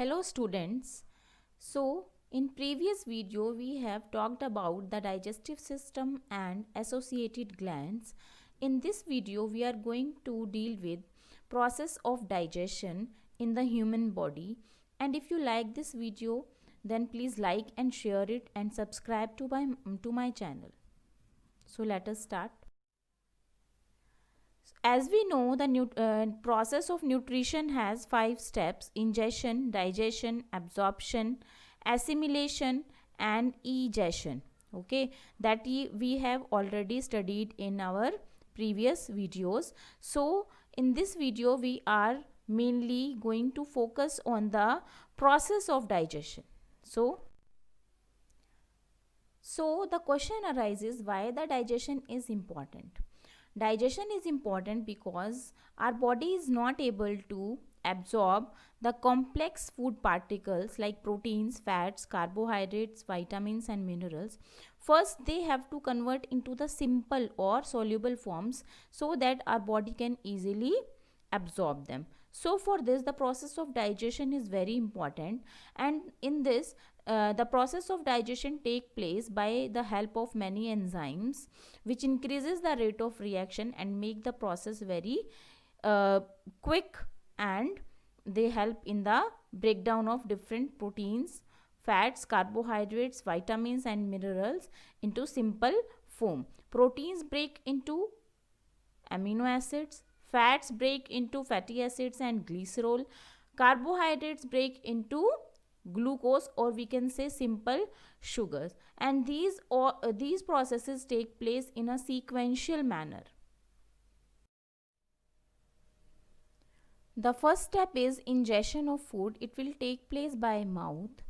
Hello students. So in previous video we have talked about the digestive system and associated glands. In this video we are going to deal with process of digestion in the human body, and if you like this video then please like and share it and subscribe to my channel. So let us start. As we know, the process of nutrition has 5 steps: ingestion, digestion, absorption, assimilation, and egestion. Okay, that we have already studied in our previous videos. So in this video we are mainly going to focus on the process of digestion. So the question arises, why the digestion is important. Digestion is important because our body is not able to absorb the complex food particles like proteins, fats, carbohydrates, vitamins, and minerals. First, they have to convert into the simple or soluble forms so that our body can easily absorb them. So for this, the process of digestion is very important, and in this the process of digestion take place by the help of many enzymes, which increases the rate of reaction and make the process very quick, and they help in the breakdown of different proteins, fats, carbohydrates, vitamins, and minerals into simple form. Proteins break into amino acids, fats break into fatty acids and glycerol, carbohydrates break into glucose, or we can say simple sugars, and these processes take place in a sequential manner. The first step is ingestion of food. It will take place by mouth.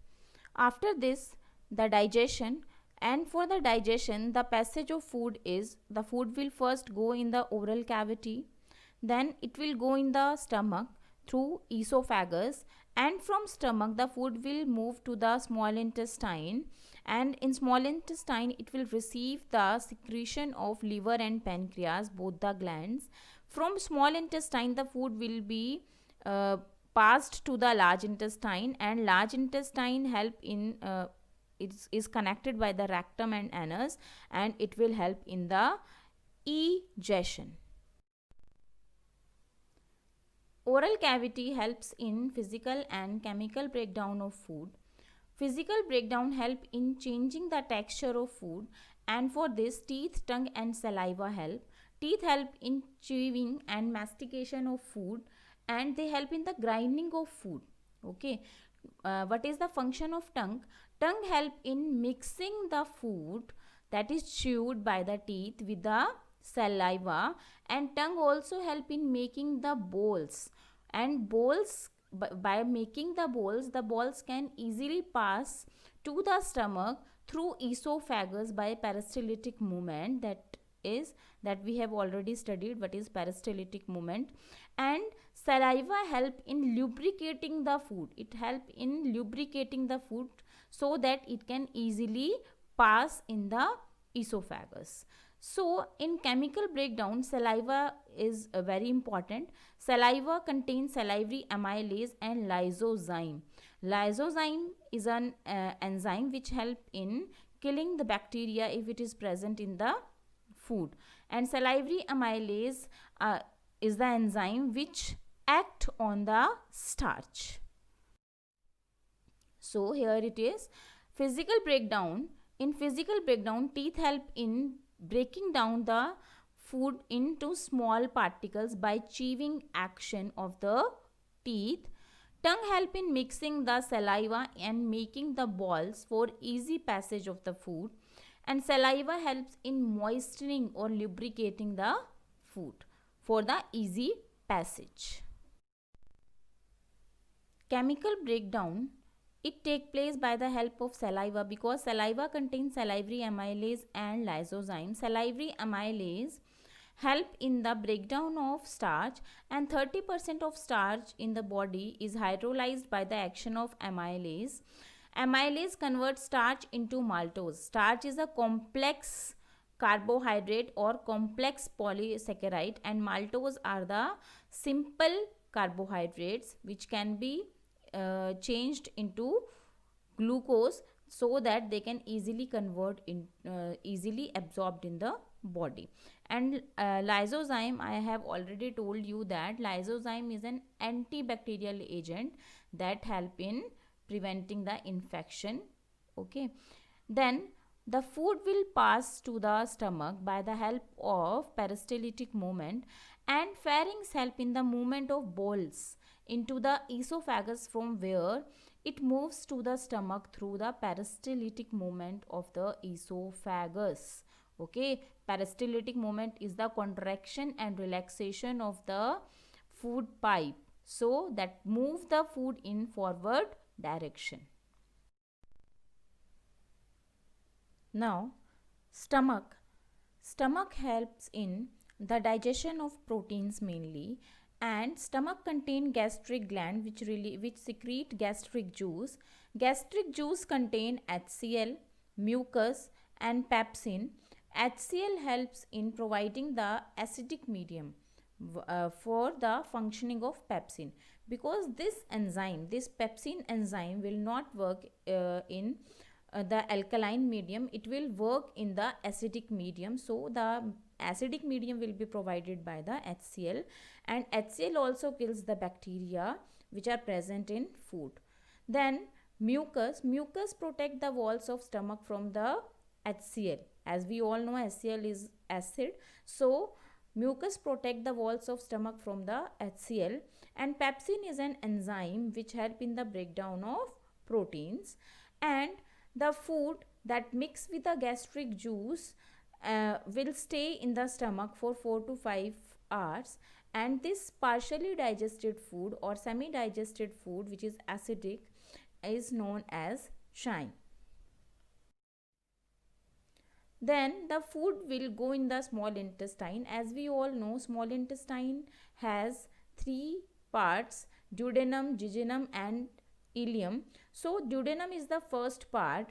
After this, the digestion, and for the digestion the passage of food is, the food will first go in the oral cavity, then it will go in the stomach through esophagus, and from stomach the food will move to the small intestine, and in small intestine it will receive the secretion of liver and pancreas, both the glands. From small intestine the food will be passed to the large intestine, and large intestine help in is connected by the rectum and anus, and it will help in the egestion. Oral cavity helps in physical and chemical breakdown of food. Physical breakdown help in changing the texture of food, and for this teeth, tongue, and saliva help. Teeth help in chewing and mastication of food, and they help in the grinding of food. Okay, what is the function of tongue? Tongue help in mixing the food that is chewed by the teeth with the saliva, and tongue also help in making the bowls, and bowls, by making the balls can easily pass to the stomach through esophagus by peristaltic movement, that we have already studied what is peristaltic movement. And saliva help in lubricating the food. It help in lubricating the food so that it can easily pass in the esophagus. So in chemical breakdown, saliva is very important. Saliva contains salivary amylase and lysozyme. Lysozyme is an enzyme which help in killing the bacteria if it is present in the food, and salivary amylase is the enzyme which act on the starch. So here it is, physical breakdown. In physical breakdown, teeth help in breaking down the food into small particles by chewing action of the teeth. Tongue help in mixing the saliva and making the balls for easy passage of the food, and saliva helps in moistening or lubricating the food for the easy passage. Chemical breakdown, it takes place by the help of saliva, because saliva contains salivary amylase and lysozyme. Salivary amylase help in the breakdown of starch, and 30% of starch in the body is hydrolyzed by the action of amylase. Amylase converts starch into maltose. Starch is a complex carbohydrate or complex polysaccharide, and maltose are the simple carbohydrates which can be changed into glucose so that they can easily convert in easily absorbed in the body. And lysozyme, I have already told you that lysozyme is an antibacterial agent that help in preventing the infection. Okay, then the food will pass to the stomach by the help of peristaltic movement, and pharynx help in the movement of bowels into the esophagus, from where it moves to the stomach through the peristaltic movement of the esophagus. Okay, peristaltic movement is the contraction and relaxation of the food pipe, so that move the food in forward direction. Now, stomach. Stomach helps in the digestion of proteins mainly, and stomach contain gastric gland which secrete gastric juice. Gastric juice contain HCl, mucus and pepsin. HCl helps in providing the acidic medium for the functioning of pepsin, because this pepsin enzyme will not work in the alkaline medium, it will work in the acidic medium. So the acidic medium will be provided by the HCl, and HCl also kills the bacteria which are present in food. Then mucus protect the walls of stomach from the HCl. As we all know, HCl is acid, so mucus protect the walls of stomach from the HCl. And pepsin is an enzyme which help in the breakdown of proteins. And the food that mix with the gastric juice will stay in the stomach for 4 to 5 hours, and this partially digested food or semi digested food which is acidic is known as chyme. Then the food will go in the small intestine. As we all know, small intestine has 3 parts: duodenum, jejunum and ileum. So duodenum is the first part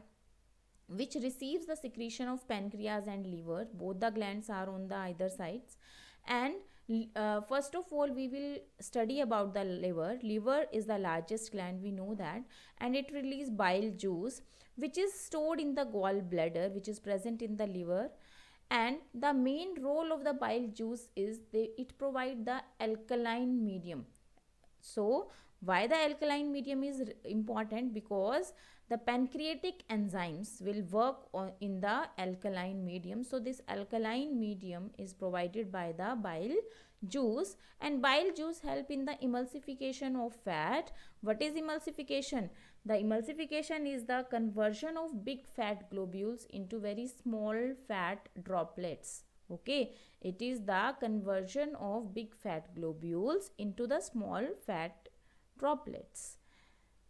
which receives the secretion of pancreas and liver. Both the glands are on the either sides. And first of all, we will study about the liver. Liver is the largest gland, we know that, and it releases bile juice which is stored in the gallbladder, which is present in the liver. And the main role of the bile juice is it provides the alkaline medium. So why the alkaline medium is important? Because the pancreatic enzymes will work in the alkaline medium. So this alkaline medium is provided by the bile juice, and bile juice help in the emulsification of fat. What is emulsification? The emulsification is the conversion of big fat globules into very small fat droplets. Okay, it is the conversion of big fat globules into the small fat droplets.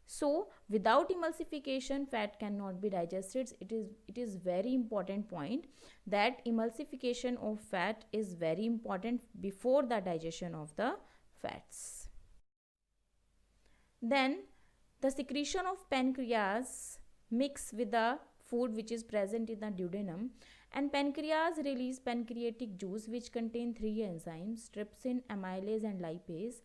So without emulsification, fat cannot be digested. It is very important point that emulsification of fat is very important before the digestion of the fats. Then the secretion of pancreas mix with the food which is present in the duodenum, and pancreas release pancreatic juice which contain 3 enzymes: trypsin, amylase and lipase.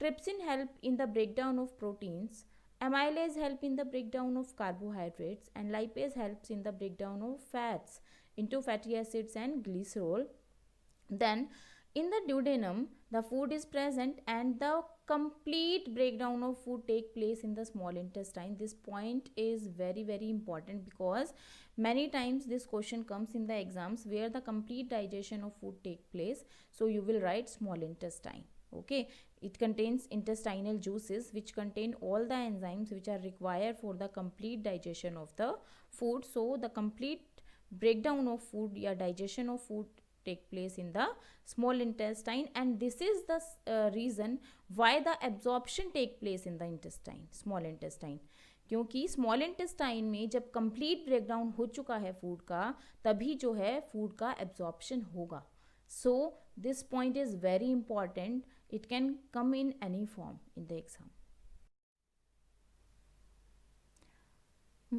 Trypsin help in the breakdown of proteins, amylase help in the breakdown of carbohydrates, and lipase helps in the breakdown of fats into fatty acids and glycerol. Then in the duodenum, the food is present and the complete breakdown of food take place in the small intestine. This point is very important, because many times this question comes in the exams where the complete digestion of food take place. So you will write small intestine. Okay, it contains intestinal juices which contain all the enzymes which are required for the complete digestion of the food. So the complete breakdown of food or digestion of food take place in the small intestine, and this is the reason why the absorption take place in the intestine, small intestine. क्योंकि small intestine में जब complete breakdown हो चुका है food का, तभी जो है फूड का एब्जॉर्प्शन होगा. So this point is very important. It can come in any form in the exam.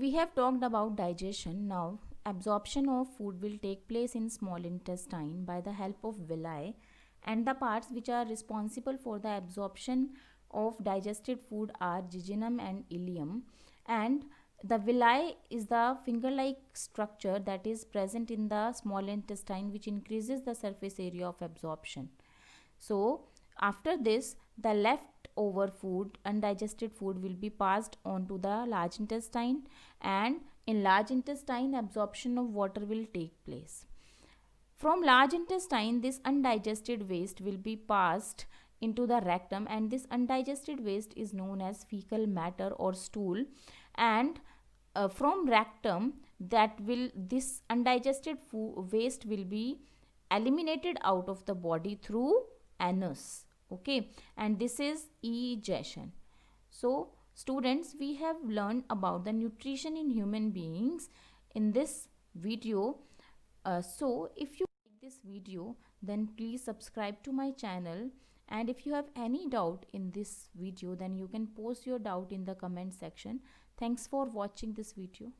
We have talked about digestion. Now absorption of food will take place in small intestine by the help of villi, and the parts which are responsible for the absorption of digested food are jejunum and ileum, and the villi is the finger-like structure that is present in the small intestine, which increases the surface area of absorption. So, after this, the leftover food, undigested food, will be passed on to the large intestine, and in large intestine, absorption of water will take place. From large intestine, this undigested waste will be passed into the rectum, and this undigested waste is known as fecal matter or stool. And from rectum, that will this undigested waste will be eliminated out of the body through anus. Okay, and this is egestion. So students, we have learned about the nutrition in human beings in this video. So if you like this video, then please subscribe to my channel, and if you have any doubt in this video, then you can post your doubt in the comment section. Thanks for watching this video.